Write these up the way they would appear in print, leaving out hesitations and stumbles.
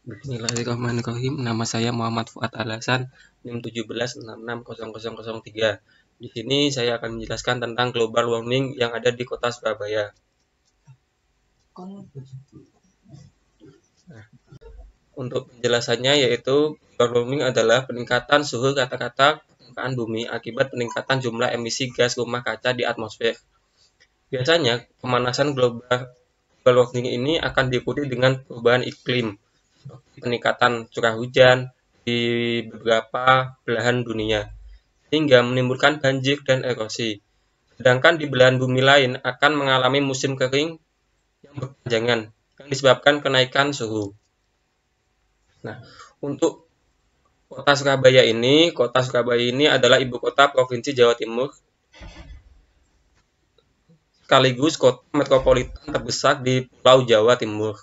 Bismillahirrahmanirrahim. Nama saya Muhammad Fuad Al-Hasan, NIM 17660003. Di sini saya akan menjelaskan tentang global warming yang ada di kota Surabaya. Nah, untuk penjelasannya yaitu global warming adalah peningkatan suhu rata-rata permukaan bumi akibat peningkatan jumlah emisi gas rumah kaca di atmosfer. Biasanya, pemanasan global warming ini akan diikuti dengan perubahan iklim, peningkatan curah hujan di beberapa belahan dunia, sehingga menimbulkan banjir dan erosi. Sedangkan di belahan bumi lain akan mengalami musim kering yang berkepanjangan yang disebabkan kenaikan suhu. Nah, untuk Kota Surabaya ini adalah ibu kota Provinsi Jawa Timur, sekaligus kota metropolitan terbesar di Pulau Jawa Timur.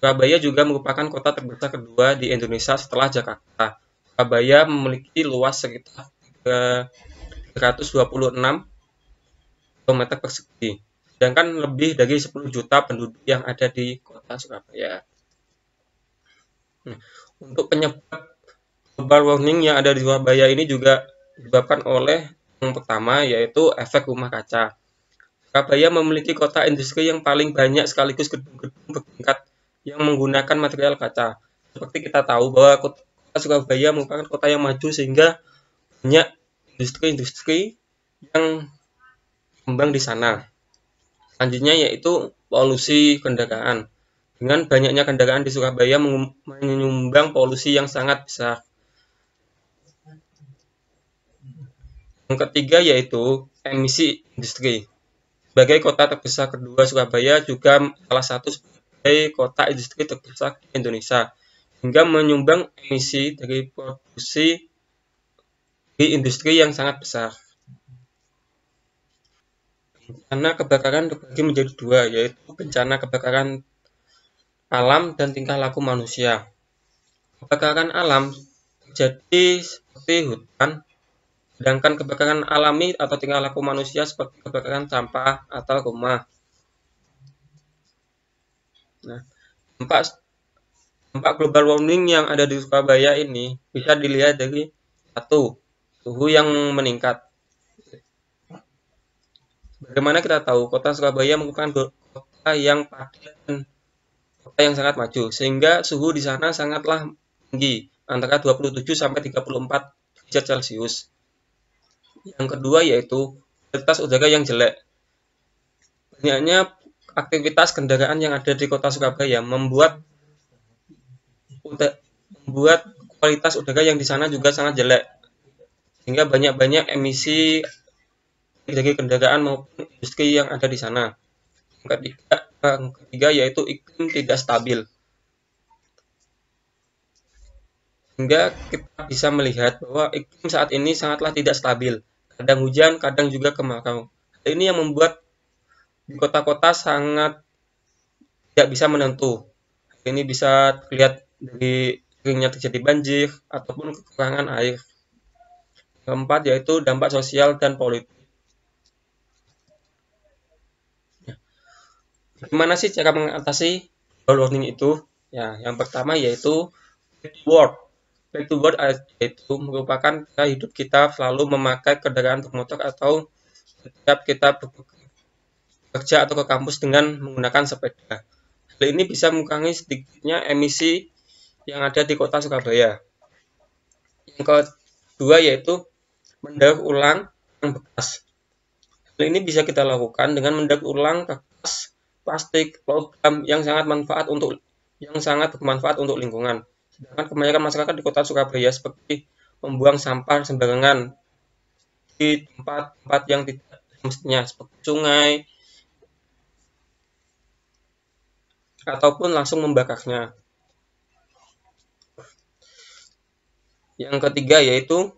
Surabaya juga merupakan kota terbesar kedua di Indonesia setelah Jakarta. Surabaya memiliki luas sekitar 326 km persegi, sedangkan lebih dari 10 juta penduduk yang ada di kota Surabaya. Untuk penyebab global warming yang ada di Surabaya ini juga disebabkan oleh yang pertama, yaitu efek rumah kaca. Surabaya memiliki kota industri yang paling banyak sekaligus gedung-gedung bertingkat yang menggunakan material kaca. Seperti kita tahu bahwa kota Surabaya merupakan kota yang maju sehingga banyak industri-industri yang berkembang di sana. Selanjutnya yaitu polusi kendaraan. Dengan banyaknya kendaraan di Surabaya menyumbang polusi yang sangat besar. Yang ketiga yaitu emisi industri. Sebagai kota terbesar kedua, Surabaya juga salah satu sebagai kota industri terbesar di Indonesia, hingga menyumbang emisi dari produksi di industri yang sangat besar. Bencana kebakaran terbagi menjadi dua, yaitu bencana kebakaran alam dan tingkah laku manusia. Kebakaran alam terjadi seperti hutan, sedangkan kebakaran alami atau tingkah laku manusia seperti kebakaran sampah atau rumah. Nah, dampak global warming yang ada di Surabaya ini bisa dilihat dari satu, suhu yang meningkat. Bagaimana kita tahu kota Surabaya merupakan kota yang padat dan kota yang sangat maju, sehingga suhu di sana sangatlah tinggi, antara 27 sampai 34 derajat Celcius. Yang kedua yaitu kualitas udara yang jelek. Banyaknya aktivitas kendaraan yang ada di kota Surabaya membuat kualitas udara yang di sana juga sangat jelek, sehingga banyak emisi dari kendaraan maupun industri yang ada di sana. Yang ketiga yaitu iklim tidak stabil, sehingga kita bisa melihat bahwa iklim saat ini sangatlah tidak stabil, kadang hujan, kadang juga kemarau. Hal ini yang membuat di kota-kota sangat tidak bisa menentu. Hal ini bisa terlihat dari seringnya terjadi banjir ataupun kekurangan air. Keempat yaitu dampak sosial dan politik. Bagaimana sih cara mengatasi global warming itu? Ya, yang pertama yaitu back to work. Back to work yaitu merupakan cara hidup kita selalu memakai kendaraan bermotor atau setiap kita bekerja atau ke kampus dengan menggunakan sepeda. Hal ini bisa mengurangi sedikitnya emisi yang ada di kota Surabaya. Yang kedua yaitu mendaur ulang yang bekas. Hal ini bisa kita lakukan dengan mendaur ulang kertas, plastik, logam yang sangat bermanfaat untuk lingkungan. Sedangkan kebanyakan masyarakat di kota Surabaya seperti membuang sampah sembarangan di tempat-tempat yang tidak semestinya, seperti sungai, ataupun langsung membakarnya. Yang ketiga yaitu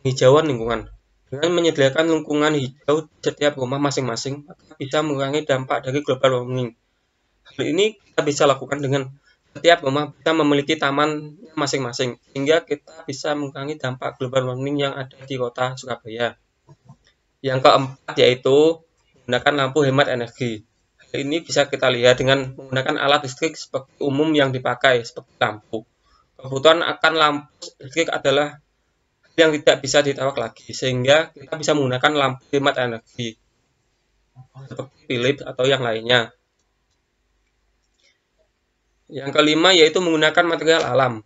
penghijauan lingkungan. Dengan menyediakan lingkungan hijau di setiap rumah masing-masing, maka bisa mengurangi dampak dari global warming. Hal ini kita bisa lakukan dengan setiap rumah bisa memiliki taman masing-masing, sehingga kita bisa mengurangi dampak global warming yang ada di kota Surabaya. Yang keempat yaitu menggunakan lampu hemat energi. Ini bisa kita lihat dengan menggunakan alat listrik seperti umum yang dipakai, seperti lampu. Kebutuhan akan lampu listrik adalah yang tidak bisa ditawar lagi, sehingga kita bisa menggunakan lampu hemat energi, seperti Philips atau yang lainnya. Yang kelima yaitu menggunakan material alam.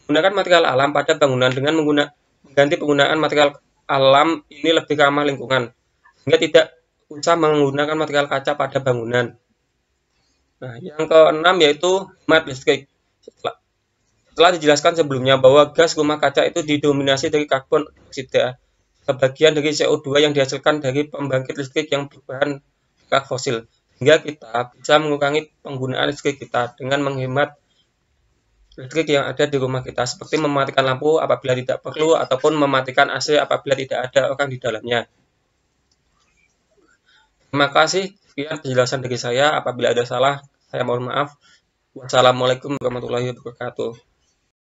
Menggunakan material alam pada bangunan dengan mengganti penggunaan material alam ini lebih ramah lingkungan, sehingga tidak usah menggunakan material kaca pada bangunan. Nah, yang keenam yaitu hemat listrik. Setelah dijelaskan sebelumnya bahwa gas rumah kaca itu didominasi dari karbon dioksida, sebagian dari CO2 yang dihasilkan dari pembangkit listrik yang berbahan bakar fosil, sehingga kita bisa mengurangi penggunaan listrik kita dengan menghemat listrik yang ada di rumah kita, seperti mematikan lampu apabila tidak perlu ataupun mematikan AC apabila tidak ada orang di dalamnya. Terima kasih, sekian penjelasan dari saya. Apabila ada salah, saya mohon maaf. Wassalamualaikum warahmatullahi wabarakatuh.